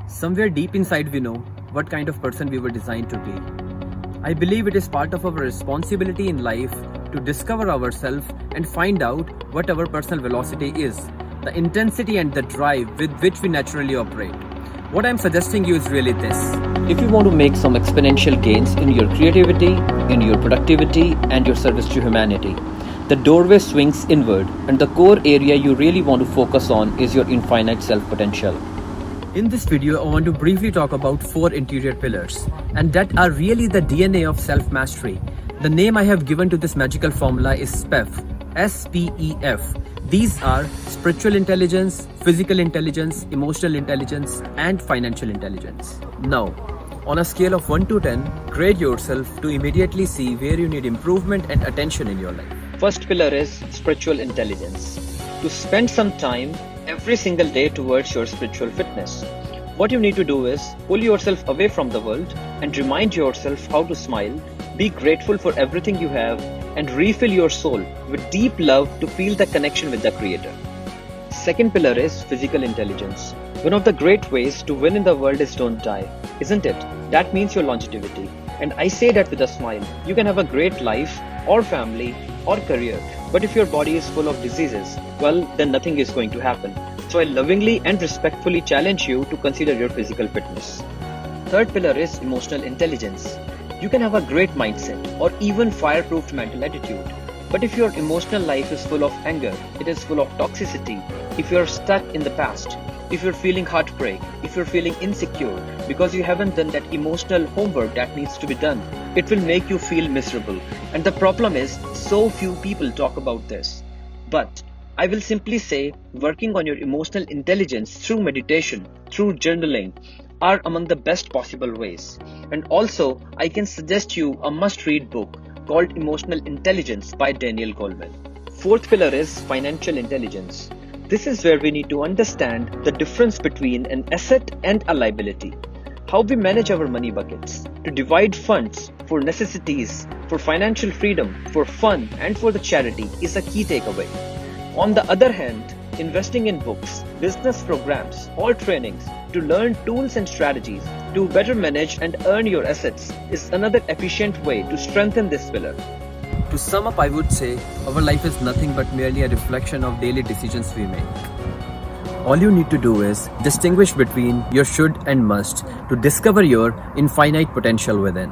Somewhere deep inside, we know what kind of person we were designed to be. I believe it is part of our responsibility in life to discover ourselves and find out what our personal velocity is, the intensity and the drive with which we naturally operate. What I'm suggesting you is really this. If you want to make some exponential gains in your creativity, in your productivity, and your service to humanity, the doorway swings inward, and the core area you really want to focus on is your infinite self potential. In this video, I want to briefly talk about 4 interior pillars, and that are really the DNA of self-mastery. The name I have given to this magical formula is SPEF, S-P-E-F. These are spiritual intelligence, physical intelligence, emotional intelligence, and financial intelligence. Now, on a scale of 1 to 10, grade yourself to immediately see where you need improvement and attention in your life. First pillar is spiritual intelligence. To spend some time every single day towards your spiritual fitness. What you need to do is pull yourself away from the world and remind yourself how to smile, be grateful for everything you have, and refill your soul with deep love to feel the connection with the Creator. Second pillar is physical intelligence. One of the great ways to win in the world is don't die, isn't it? That means your longevity. And I say that with a smile. You can have a great life or family or career, but if your body is full of diseases, well, then nothing is going to happen. So I lovingly and respectfully challenge you to consider your physical fitness. Third pillar is emotional intelligence. You can have a great mindset or even fireproof mental attitude, but if your emotional life is full of anger, it is full of toxicity, if you're stuck in the past, if you're feeling heartbreak, if you're feeling insecure because you haven't done that emotional homework that needs to be done, it will make you feel miserable. And the problem is, so few people talk about this. But I will simply say, working on your emotional intelligence through meditation, through journaling, are among the best possible ways. And also, I can suggest you a must-read book called Emotional Intelligence by Daniel Goleman. Fourth pillar is financial intelligence. This is where we need to understand the difference between an asset and a liability. How we manage our money buckets, to divide funds for necessities, for financial freedom, for fun, and for the charity is a key takeaway. On the other hand, investing in books, business programs, or trainings to learn tools and strategies to better manage and earn your assets is another efficient way to strengthen this pillar. To sum up, I would say our life is nothing but merely a reflection of daily decisions we make. All you need to do is distinguish between your should and must to discover your infinite potential within.